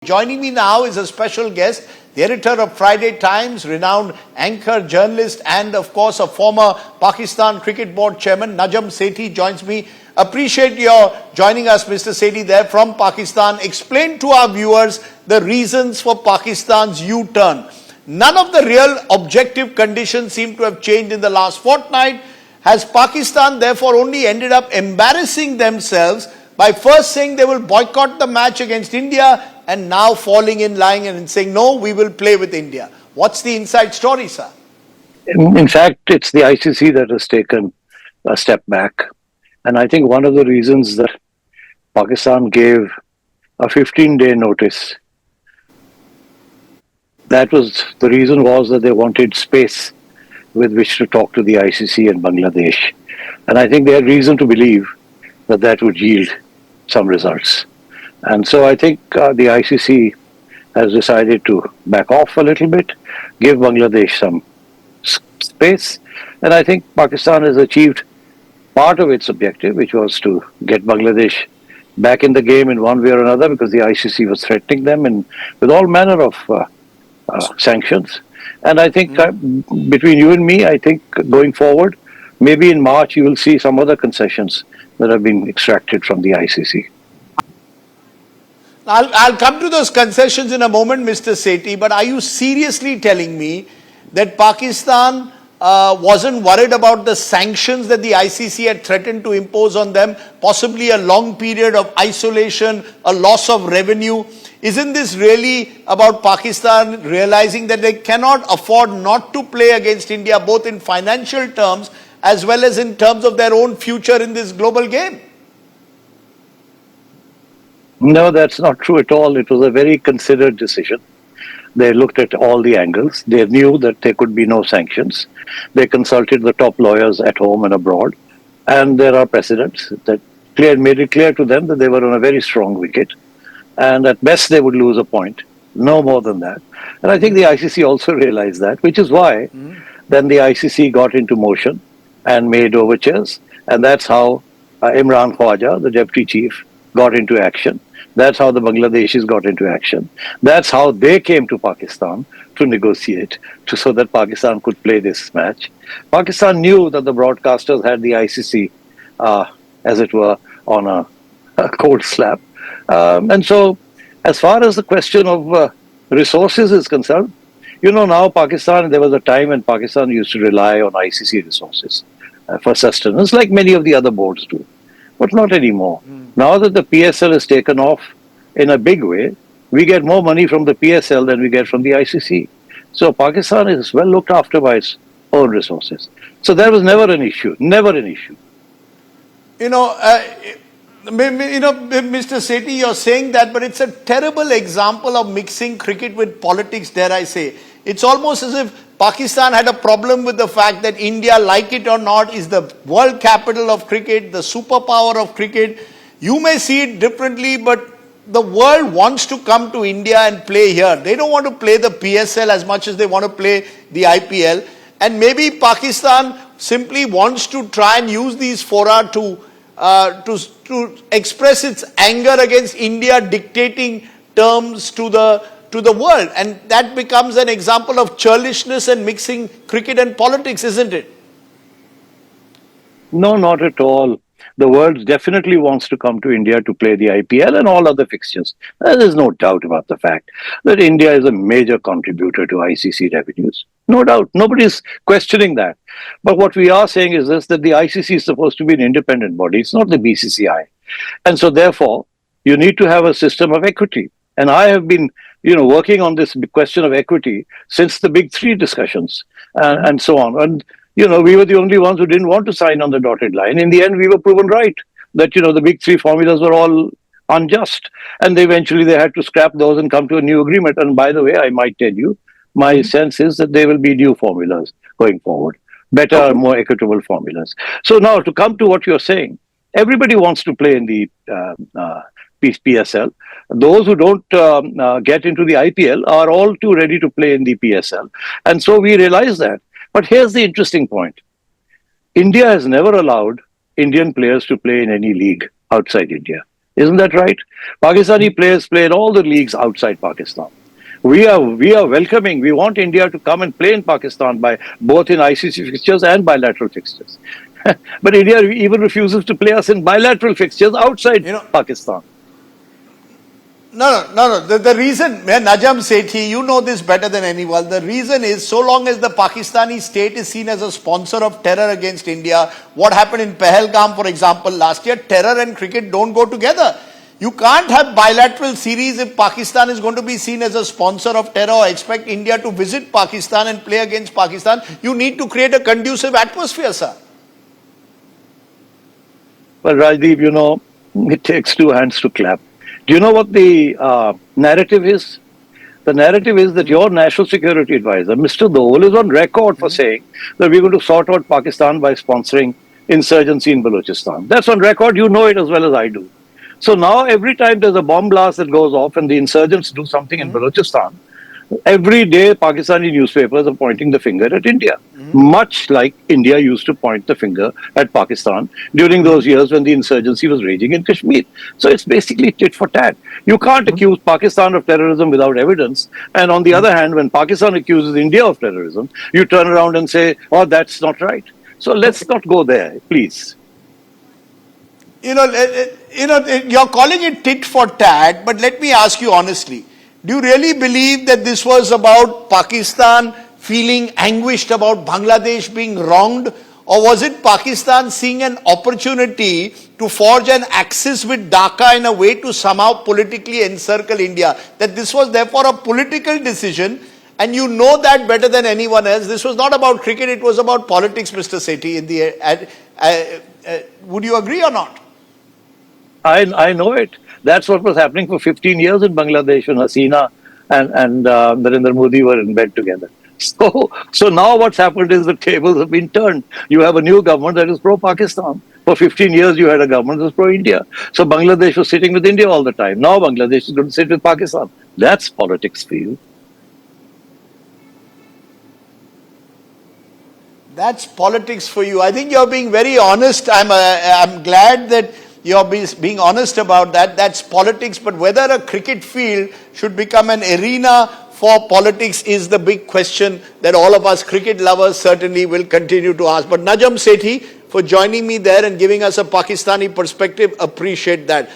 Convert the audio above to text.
Joining me now is a special guest, the editor of Friday Times, renowned anchor, journalist, and of course a former Pakistan Cricket Board chairman. Najam Sethi joins me. Appreciate your joining us, Mr. Sethi, there from Pakistan. Explain to our viewers the reasons for Pakistan's U-turn. None of the real objective conditions seem to have changed in the last fortnight. Has Pakistan therefore only ended up embarrassing themselves by first saying they will boycott the match against India and now falling in line and saying, no, we will play with India? What's the inside story, sir? In fact, it's the ICC that has taken a step back. And I think one of the reasons that Pakistan gave a 15-day notice, the reason was that they wanted space with which to talk to the ICC and Bangladesh. And I think they had reason to believe that that would yield some results. And so I think the ICC has decided to back off a little bit, give Bangladesh some space. And I think Pakistan has achieved part of its objective, which was to get Bangladesh back in the game in one way or another, because the ICC was threatening them and with all manner of sanctions. And I think between you and me, I think going forward, maybe in March, you will see some other concessions that have been extracted from the ICC. I'll come to those concessions in a moment, Mr. Sethi, but are you seriously telling me that Pakistan wasn't worried about the sanctions that the ICC had threatened to impose on them, possibly a long period of isolation, a loss of revenue? Isn't this really about Pakistan realizing that they cannot afford not to play against India, both in financial terms as well as in terms of their own future in this global game? No, that's not true at all. It was a very considered decision. They looked at all the angles. They knew that there could be no sanctions. They consulted the top lawyers at home and abroad. And there are precedents that made it clear to them that they were on a very strong wicket. And at best, they would lose a point, no more than that. And I think the ICC also realized that, which is why then the ICC got into motion and made overtures. And that's how Imran Khwaja, the deputy chief, got into action. That's how the Bangladeshis got into action. That's how they came to Pakistan to negotiate so that Pakistan could play this match. Pakistan knew that the broadcasters had the ICC, as it were, on a cold slab. And so, as far as the question of resources is concerned, you know, now Pakistan, there was a time when Pakistan used to rely on ICC resources for sustenance, like many of the other boards do. But not anymore. Now that the PSL is taken off in a big way, we get more money from the PSL than we get from the ICC. So Pakistan is well looked after by its own resources. So that was never an issue, never an issue. Mr. Sethi, you're saying that, but it's a terrible example of mixing cricket with politics, dare I say. It's almost as if Pakistan had a problem with the fact that India, like it or not, is the world capital of cricket, the superpower of cricket. You may see it differently, but the world wants to come to India and play here. They don't want to play the PSL as much as they want to play the IPL. And maybe Pakistan simply wants to try and use these fora to express its anger against India dictating terms to the world. And that becomes an example of churlishness and mixing cricket and politics, isn't it? No, not at all. The world definitely wants to come to India to play the IPL and all other fixtures. There's no doubt about the fact that India is a major contributor to ICC revenues. No doubt. Nobody's questioning that. But what we are saying is this, that the ICC is supposed to be an independent body. It's not the BCCI. And so therefore, you need to have a system of equity. And I have been, working on this question of equity since the big three discussions and so on. And we were the only ones who didn't want to sign on the dotted line. In the end, we were proven right that, the big three formulas were all unjust. And eventually they had to scrap those and come to a new agreement. And by the way, I might tell you, my sense is that there will be new formulas going forward, better, more equitable formulas. So now to come to what you're saying, everybody wants to play in the PSL. Those who don't get into the IPL are all too ready to play in the PSL. And so we realize that. But here's the interesting point. India has never allowed Indian players to play in any league outside India. Isn't that right? Pakistani players play in all the leagues outside Pakistan. We are welcoming. We want India to come and play in Pakistan by both in ICC fixtures and bilateral fixtures. But India even refuses to play us in bilateral fixtures outside You know, Pakistan. no. The reason, Najam Sethi, you know this better than anyone. The reason is, so long as the Pakistani state is seen as a sponsor of terror against India, what happened in Pahalgam, for example, last year, terror and cricket don't go together. You can't have bilateral series if Pakistan is going to be seen as a sponsor of terror or expect India to visit Pakistan and play against Pakistan. You need to create a conducive atmosphere, sir. Well, Rajdeep, it takes two hands to clap. Do you know what the narrative is? The narrative is that your national security advisor, Mr. Dole, is on record for saying that we're going to sort out Pakistan by sponsoring insurgency in Balochistan. That's on record. You know it as well as I do. So now every time there's a bomb blast that goes off and the insurgents do something in Balochistan, every day Pakistani newspapers are pointing the finger at India, much like India used to point the finger at Pakistan during those years when the insurgency was raging in Kashmir. So it's basically tit for tat. You can't accuse Pakistan of terrorism without evidence. And on the other hand, when Pakistan accuses India of terrorism, you turn around and say, oh, that's not right. So let's not go there, please. You're calling it tit for tat, but let me ask you honestly. Do you really believe that this was about Pakistan feeling anguished about Bangladesh being wronged? Or was it Pakistan seeing an opportunity to forge an axis with Dhaka in a way to somehow politically encircle India? That this was therefore a political decision, and you know that better than anyone else. This was not about cricket, it was about politics, Mr. Sethi. Would you agree or not? I know it. That's what was happening for 15 years in Bangladesh when Hasina and Narendra Modi were in bed together. So now what's happened is the tables have been turned. You have a new government that is pro-Pakistan. For 15 years, you had a government that was pro-India. So Bangladesh was sitting with India all the time. Now Bangladesh is going to sit with Pakistan. That's politics for you. That's politics for you. I think you're being very honest. I'm glad that you're being honest about that. That's politics. But whether a cricket field should become an arena for politics is the big question that all of us cricket lovers certainly will continue to ask. But Najam Sethi, for joining me there and giving us a Pakistani perspective, appreciate that.